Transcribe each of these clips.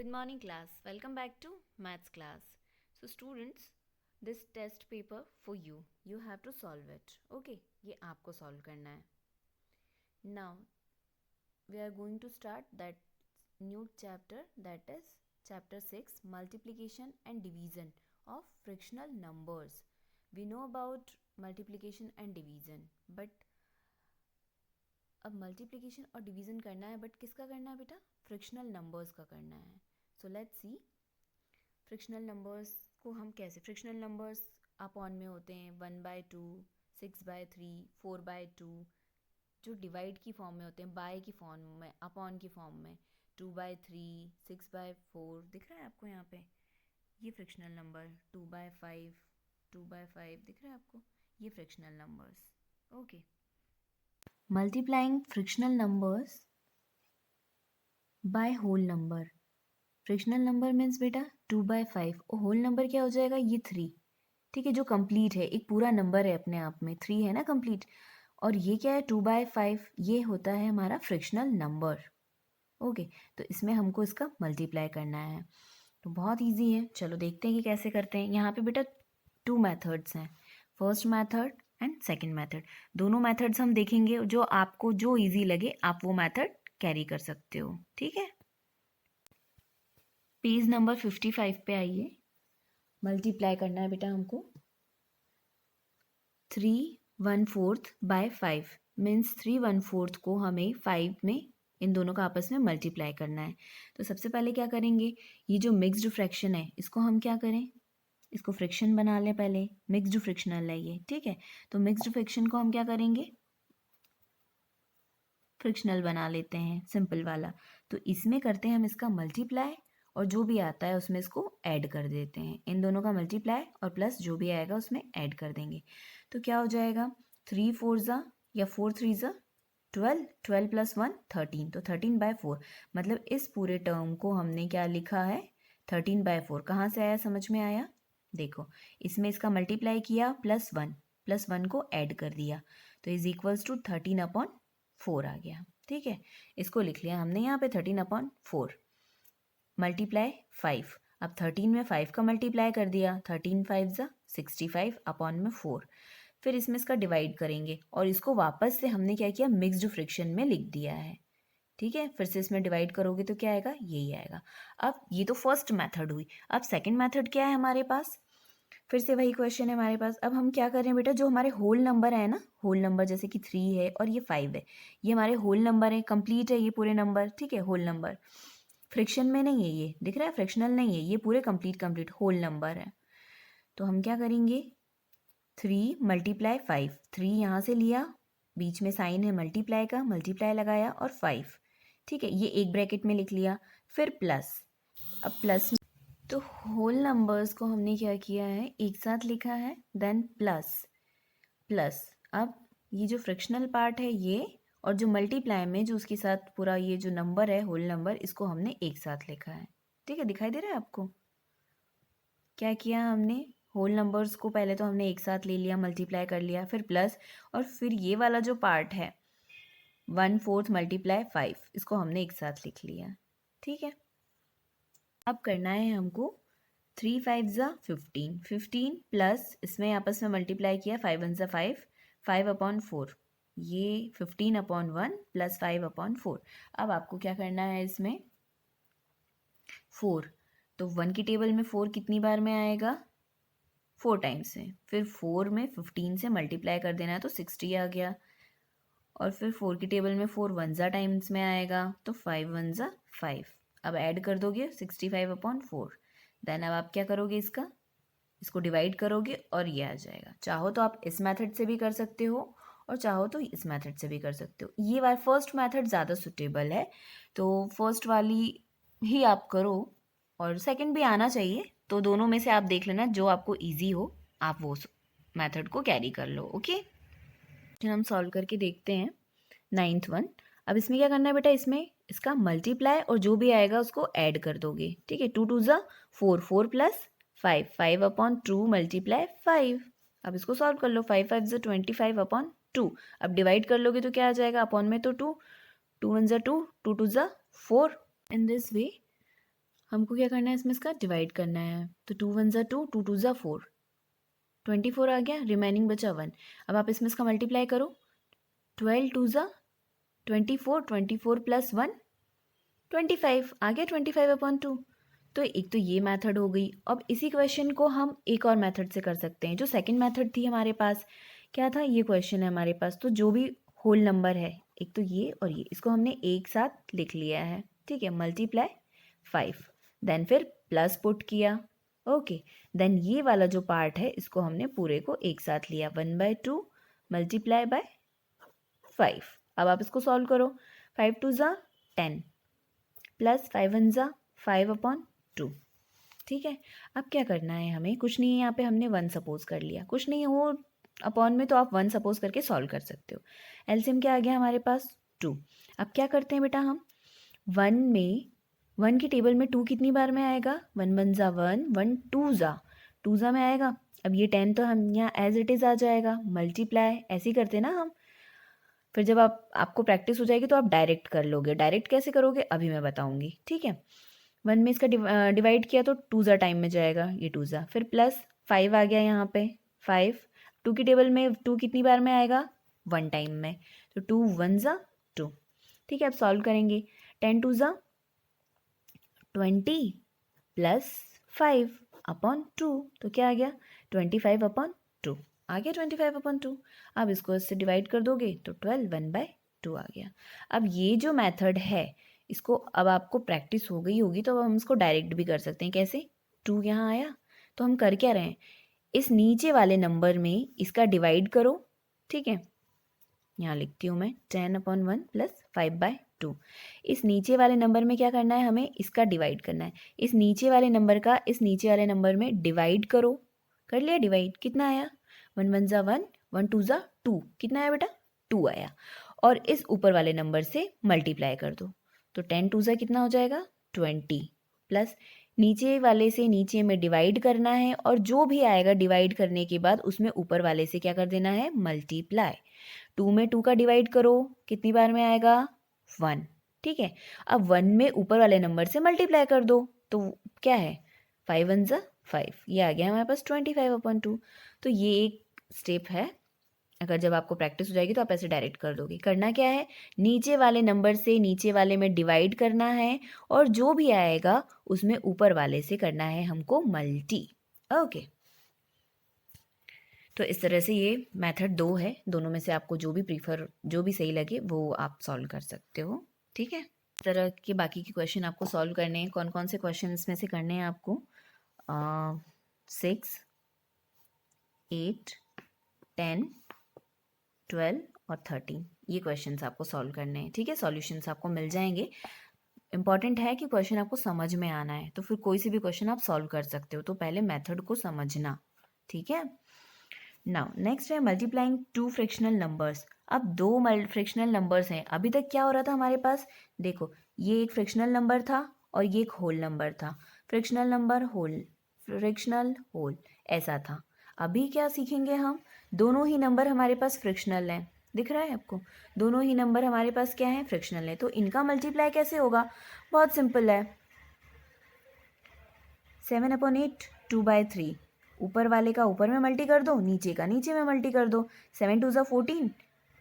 Good morning class. Welcome back to maths class. So students, this test paper for you. You have to solve it. Okay? ये आपको solve करना है. Now we are going to start that new chapter, that is chapter 6, multiplication and division of fractional numbers. We know about multiplication and division, but अब multiplication और division करना है, but किसका करना है बेटा? फ्रिक्शनल नंबर्स का करना है. So let's see frictional numbers को हम कैसे. फ्रिक्शनल नंबर्स अपॉन में होते हैं 1/2, 6/3, 4/2, जो डिवाइड की फॉर्म में होते हैं, बाय की फॉर्म में, अपॉन की फॉर्म में 2/3, 6/4. दिख रहा है आपको यहाँ पे ये फ्रिक्शनल नंबर. 2/5, 2/5 दिख रहा है आपको, ये frictional numbers. Okay. Multiplying fractional numbers by whole number. Frictional number means बेटा 2/5 और होल नंबर क्या हो जाएगा? ये 3. ठीक है, जो कंप्लीट है, एक पूरा नंबर है अपने आप में, 3 है ना कंप्लीट. और ये क्या है? 2/5. ये होता है हमारा फ्रिक्शनल नंबर. ओके, तो इसमें हमको इसका मल्टीप्लाई करना है. तो बहुत ईजी है, चलो देखते हैं कि कैसे करते हैं. यहाँ पे बेटा 2 मेथड्स हैं, first method and second method. दोनों मेथड्स हम देखेंगे, जो आपको जो ईजी लगे आप वो मेथड कैरी कर सकते हो. ठीक है, पेज नंबर 55 पे आइए. मल्टीप्लाई करना है बेटा हमको. 3/4 बाय 5 मीन्स 3/4 को हमें 5 में इन दोनों का आपस में मल्टीप्लाई करना है. तो सबसे पहले क्या करेंगे, ये जो मिक्स्ड फ्रैक्शन है इसको हम क्या करें, इसको फ्रिक्शन बना लें पहले. मिक्स्ड फ्रिक्शनल है ये. ठीक है, तो मिक्स्ड फ्रिक्शन को हम क्या करेंगे, फ्रिक्शनल बना लेते हैं, सिंपल वाला. तो इसमें करते हैं हम इसका मल्टीप्लाई, और जो भी आता है उसमें इसको ऐड कर देते हैं. इन दोनों का मल्टीप्लाई और प्लस जो भी आएगा उसमें ऐड कर देंगे. तो क्या हो जाएगा? 3/4 या 4/3 12, 12 + 1 13. तो 13/4 मतलब इस पूरे टर्म को हमने क्या लिखा है? 13/4. कहाँ से आया, समझ में आया? देखो, इसमें इसका मल्टीप्लाई किया, +1 को ऐड कर दिया, तो इज इक्वल्स टू 13/4 आ गया. ठीक है, इसको लिख लिया हमने यहाँ पे 13/4 मल्टीप्लाई 5. अब 13 में 5 का मल्टीप्लाई कर दिया, 13×5 = 65/4. फिर इसमें इसका डिवाइड करेंगे, और इसको वापस से हमने क्या किया, मिक्स्ड फ्रिक्शन में लिख दिया है. ठीक है, फिर से इसमें डिवाइड करोगे तो क्या आएगा? यही आएगा. अब ये तो फर्स्ट मेथड हुई. अब सेकंड मेथड क्या है हमारे पास? फिर से वही क्वेश्चन है हमारे पास. अब हम क्या करें बेटा, जो हमारे होल नंबर है ना, होल नंबर जैसे कि 3 है और ये 5 है, ये हमारे होल नंबर है, कंप्लीट है ये पूरे नंबर. ठीक है, होल नंबर, फ्रिक्शन में नहीं है, ये दिख रहा है, फ्रिक्शनल नहीं है, ये पूरे कंप्लीट होल नंबर है. तो हम क्या करेंगे, 3 × 5. 3 यहाँ से लिया, बीच में साइन है मल्टीप्लाई का, मल्टीप्लाई लगाया, और 5. ठीक है, ये एक ब्रैकेट में लिख लिया, फिर प्लस. अब प्लस, तो होल नंबर्स को हमने क्या किया है, एक साथ लिखा है, देन प्लस. अब ये जो फ्रिक्शनल पार्ट है ये, और जो मल्टीप्लाई में जो उसके साथ पूरा ये जो नंबर है होल नंबर, इसको हमने एक साथ लिखा है. ठीक है, दिखाई दे रहा है आपको? क्या किया हमने, होल नंबर्स को पहले तो हमने एक साथ ले लिया, मल्टीप्लाई कर लिया, फिर प्लस, और फिर ये वाला जो पार्ट है 1/4 × 5, इसको हमने एक साथ लिख लिया. ठीक है, अब करना है हमको 3×5 = 15. 15 प्लस इसमें आपस में मल्टीप्लाई किया, 5×1 = 5, 5/4. ये 15/1 प्लस 5/4. अब आपको क्या करना है इसमें, 4. तो 1 की टेबल में 4 कितनी बार में आएगा? 4 टाइम्स में. फिर 4 में 15 से मल्टीप्लाई कर देना है, तो 60 आ गया. और फिर 4 की टेबल में 4 1 टाइम्स में आएगा, तो 5×1 = 5. अब ऐड कर दोगे 65/4. देन अब आप क्या करोगे, इसको डिवाइड करोगे और ये आ जाएगा. चाहो तो आप इस मेथड से भी कर सकते हो, और चाहो तो इस मेथड से भी कर सकते हो. ये वाला फर्स्ट मेथड ज़्यादा सुटेबल है, तो फर्स्ट वाली ही आप करो, और सेकंड भी आना चाहिए. तो दोनों में से आप देख लेना, जो आपको ईजी हो आप वो मेथड को कैरी कर लो. ओके, हम सॉल्व करके देखते हैं. 9th one. अब इसमें क्या करना है बेटा, इसमें इसका मल्टीप्लाई और जो भी आएगा उसको ऐड कर दोगे. ठीक है, 2×2 = 4, 4 + 5, 5/2 × 5. अब इसको सॉल्व कर लो, 5×5 = 25/2. अब डिवाइड कर लोगे तो क्या आ जाएगा, अपॉन में तो 2, 2×1 = 2, 2×2 = 4. इन दिस वे हमको क्या करना है, इसमें इसका डिवाइड करना है। तो 2 1 ज़ा 2, 2 2 ज़ा 4, 24 आ गया, रिमेनिंग बचा 1। अब आप इसमें इसका मल्टीप्लाई करो, 12 2 ज़ा 24, 24 प्लस 1 25 आ गया, 25/2। तो एक तो ये मेथड हो गई। अब इसी क्वेश्चन को हम एक और मेथड से कर सकते हैं। जो सेकंड मेथड थी हमारे पास, क्या था, ये क्वेश्चन है हमारे पास, तो जो भी होल नंबर है, एक तो ये और ये, इसको हमने एक साथ लिख लिया है, ठीक है, मल्टीप्लाई 5, देन फिर प्लस पुट किया, ओके, देन ये वाला जो पार्ट है इसको हमने पूरे को एक साथ लिया, 1/2 मल्टीप्लाई बाय 5। अब आप इसको सॉल्व करो, 5 2 ज़ा 10 प्लस 5 1 ज़ा 5/2, ठीक है। अब क्या करना है हमें, कुछ नहीं है, यहाँ पे हमने 1 सपोज कर लिया, कुछ नहीं है वो अपॉन में, तो आप 1 सपोज करके सॉल्व कर सकते हो। एलसीएम क्या आ गया हमारे पास, 2। अब क्या करते हैं बेटा, हम 1 की टेबल में 2 कितनी बार में आएगा, 1 1 ज़ा 1, 1 2 ज़ा में आएगा। अब ये 10 तो हम यहाँ एज इट इज़ आ जाएगा, मल्टीप्लाई ऐसे ही करते ना हम। फिर जब आपको प्रैक्टिस हो जाएगी तो आप डायरेक्ट कर लोगे। डायरेक्ट कैसे करोगे अभी मैं बताऊंगी, ठीक है। 1 में इसका डिवाइड किया तो 2 ज़ा टाइम में जाएगा, ये 2 ज़ा, फिर प्लस 5 आ गया यहाँ पे, 5 2 की टेबल में 2 कितनी बार में आएगा, 1 टाइम में, तो 2 1 ज़ा 2, ठीक है। अब सॉल्व करेंगे, 10 2 ज़ा 20 प्लस 5/2, तो क्या आ गया, 25/2 आ गया, 25/2। अब इसको इससे डिवाइड कर दोगे तो 12 1/2 आ गया। अब ये जो मेथड है, इसको अब आपको प्रैक्टिस हो गई होगी तो अब हम इसको डायरेक्ट भी कर सकते हैं। कैसे, 2 यहाँ आया तो हम कर क्या रहे हैं, इस नीचे वाले नंबर में इसका डिवाइड करो, ठीक है। यहाँ लिखती हूँ मैं 10/1 प्लस 5/2। इस नीचे वाले नंबर में क्या करना है, हमें इसका डिवाइड करना है। इस नीचे वाले नंबर का इस नीचे वाले नंबर में डिवाइड करो, कर लिया डिवाइड, कितना आया, 1 1 ज़ा 1, 1 2 ज़ा 2, कितना आया बेटा, 2 आया। और इस ऊपर वाले नंबर से मल्टीप्लाई कर दो, तो 10 2 ज़ा कितना हो जाएगा, 20, प्लस नीचे वाले से नीचे में डिवाइड करना है, और जो भी आएगा डिवाइड करने के बाद उसमें ऊपर वाले से क्या कर देना है, मल्टीप्लाई। 2 में 2 का डिवाइड करो, कितनी बार में आएगा, 1, ठीक है। अब 1 में ऊपर वाले नंबर से मल्टीप्लाई कर दो, तो क्या है, 5 1 ज़ा 5, ये आ गया हमारे पास 25/2। तो ये एक स्टेप है, अगर जब आपको प्रैक्टिस हो जाएगी तो आप ऐसे डायरेक्ट कर दोगे। करना क्या है, नीचे वाले नंबर से नीचे वाले में डिवाइड करना है, और जो भी आएगा उसमें ऊपर वाले से करना है हमको मल्टी, ओके। तो इस तरह से ये मेथड 2 है, दोनों में से आपको जो भी सही लगे वो आप सॉल्व कर सकते हो, ठीक है। इस तरह के बाकी के क्वेश्चन आपको सॉल्व करने हैं। कौन कौन से क्वेश्चन इसमें से करने हैं आपको, 6 8 10 12 और 13, ये क्वेश्चंस आपको सॉल्व करने हैं, ठीक है। सॉल्यूशंस आपको मिल जाएंगे। इंपॉर्टेंट है कि क्वेश्चन आपको समझ में आना है, तो फिर कोई से भी क्वेश्चन आप सॉल्व कर सकते हो, तो पहले मेथड को समझना, ठीक है। नाउ नेक्स्ट है मल्टीप्लाइंग 2 फ्रैक्शनल नंबर्स। अब 2 फ्रैक्शनल नंबर्स हैं, अभी तक क्या हो रहा था हमारे पास, देखो ये एक फ्रैक्शनल नंबर था और ये एक होल नंबर था, fractional number whole, fractional whole, ऐसा था। अभी क्या सीखेंगे हम, दोनों ही नंबर हमारे पास फ्रैक्शनल हैं, दिख रहा है आपको, दोनों ही नंबर हमारे पास क्या है, फ्रैक्शनल है। तो इनका मल्टीप्लाई कैसे होगा, बहुत सिंपल है, 7/8 2/3, ऊपर वाले का ऊपर में मल्टी कर दो, नीचे का नीचे में मल्टी कर दो, 7 2 ज़ा 14,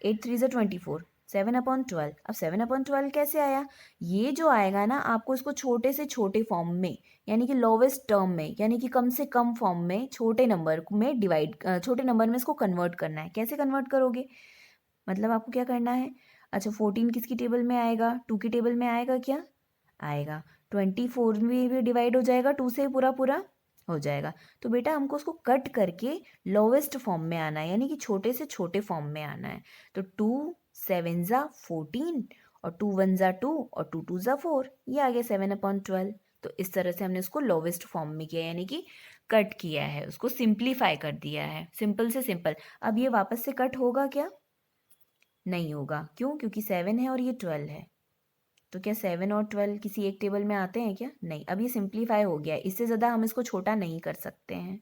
8 3 ज़ा 24, 7/12। अब 7/12 कैसे आया, ये जो आएगा ना आपको इसको छोटे से छोटे फॉर्म में, यानी कि लोवेस्ट टर्म में, यानी कि कम से कम फॉर्म में, छोटे नंबर में छोटे नंबर में इसको कन्वर्ट करना है। कैसे कन्वर्ट करोगे, मतलब आपको क्या करना है, अच्छा 14 किसकी टेबल में आएगा, 2 की टेबल में आएगा, क्या आएगा, 24 में भी डिवाइड हो जाएगा 2 से, पूरा पूरा हो जाएगा। तो बेटा हमको उसको कट करके लोवेस्ट फॉर्म में आना है, यानी कि छोटे से छोटे फॉर्म में आना है। तो 2 7 ज़ा 14 और 2 1 ज़ा 2 और 2 2 ज़ा 4, ये आ गया 7/12। तो इस तरह से हमने उसको लोवेस्ट फॉर्म में किया, यानी कि कट किया है, उसको सिंप्लीफाई कर दिया है, सिंपल से सिंपल। अब ये वापस से कट होगा क्या, नहीं होगा, क्यों, क्योंकि 7 है और ये 12 है। तो क्या 7 और 12 किसी एक टेबल में आते हैं क्या, नहीं। अब ये सिंप्लीफाई हो गया है, इससे ज़्यादा हम इसको छोटा नहीं कर सकते हैं,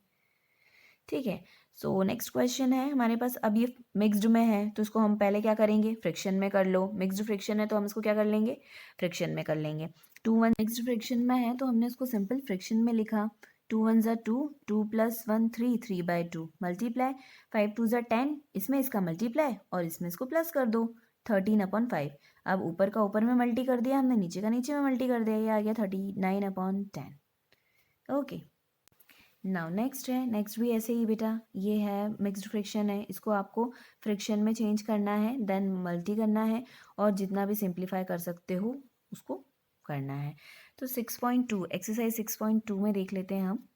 ठीक है। सो नेक्स्ट क्वेश्चन है हमारे पास, अब ये मिक्स्ड में है तो इसको हम पहले क्या करेंगे, फ्रिक्शन में कर लो। मिक्स्ड फ्रिक्शन है तो हम इसको क्या कर लेंगे, फ्रिक्शन में कर लेंगे। 2 1 मिक्स्ड फ्रिक्शन में है तो हमने इसको सिंपल फ्रिक्शन में लिखा। 2 1 ज़ा 2, 2 + 1 3, 3/2 मल्टीप्लाई 5 2 ज़ा 10, इसमें इसका मल्टीप्लाई और इसमें इसको प्लस कर दो 13/5। अब ऊपर का ऊपर में मल्टी कर दिया हमने, नीचे का नीचे में मल्टी कर दिया, ये आ गया 39/10। ओके, नाउ नेक्स्ट है, नेक्स्ट भी ऐसे ही बेटा, ये है मिक्स्ड फ्रिक्शन है, इसको आपको फ्रिक्शन में चेंज करना है, देन मल्टी करना है और जितना भी सिंप्लीफाई कर सकते हो उसको करना है। तो 6.2 एक्सरसाइज 6.2 में देख लेते हैं हम।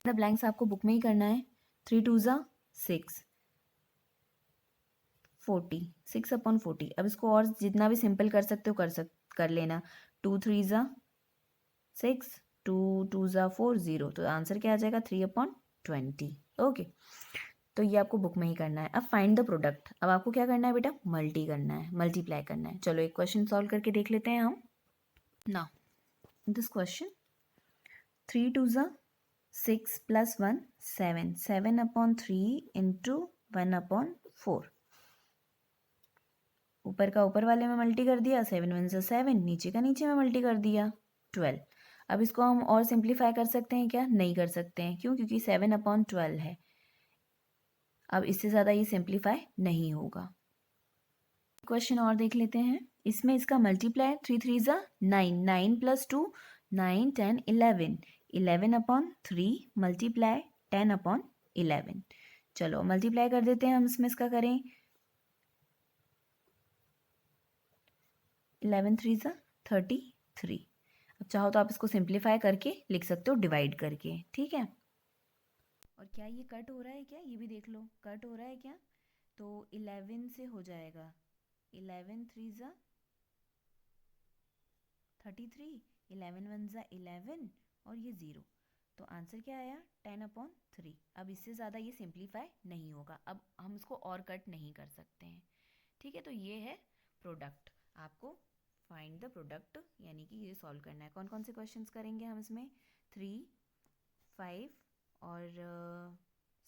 द ब्लैंक्स आपको बुक में ही करना है। 3 2 ज़ा 6, 40, 6/40। अब इसको और जितना भी सिंपल कर सकते हो कर लेना। 2 3 ज़ा 6, 2 2 ज़ा 4, 0, तो आंसर क्या आ जाएगा 3/20। ओके, तो ये आपको बुक में ही करना है। अब फाइंड द प्रोडक्ट, अब आपको क्या करना है बेटा, मल्टी करना है, मल्टीप्लाई करना है। चलो एक क्वेश्चन सॉल्व करके देख लेते हैं हम। नाउ दिस क्वेश्चन, 3 2 ज़ा 6 + 1 7, 7/3 इंटू 1/4। ऊपर का ऊपर वाले में मल्टी कर दिया, 7 1 ज़ा 7, नीचे का नीचे में मल्टी कर दिया 12। अब इसको हम और सिंप्लीफाई कर सकते हैं क्या, नहीं कर सकते हैं, क्यों, क्योंकि 7/12 है। अब इससे ज़्यादा ये सिंप्लीफाई नहीं होगा। क्वेश्चन और देख लेते हैं, इसमें इसका मल्टीप्लाई 3 3 ज़ा 9, 9 + 2 9 10 11, 11/3 मल्टीप्लाई 10/11। चलो मल्टीप्लाई कर देते हैं हम, इसमें इसका करें, 11 3 ज़ा 33। अब चाहो तो आप इसको सिंप्लीफाई करके लिख सकते हो डिवाइड करके, ठीक है। और क्या ये कट हो रहा है क्या, ये भी देख लो, कट हो रहा है क्या, तो 11 से हो जाएगा, 11 3 ज़ा 33, 11 1 ज़ा 11 और ये 0, तो आंसर क्या आया 10/3। अब इससे ज़्यादा ये सिंप्लीफाई नहीं होगा, अब हम इसको और कट नहीं कर सकते हैं, ठीक है। तो ये है प्रोडक्ट, आपको फाइंड द प्रोडक्ट यानी कि ये सॉल्व करना है। कौन कौन से क्वेश्चंस करेंगे हम इसमें, 3 5 और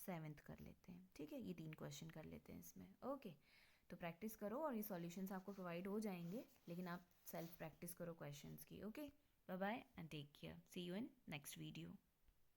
7th कर लेते हैं, ठीक है। ये 3 क्वेश्चन कर लेते हैं इसमें। ओके, तो प्रैक्टिस करो और ये सॉल्यूशंस आपको प्रोवाइड हो जाएंगे, लेकिन आप सेल्फ प्रैक्टिस करो क्वेश्चंस की। Okay, bye bye and take care, see you in next video.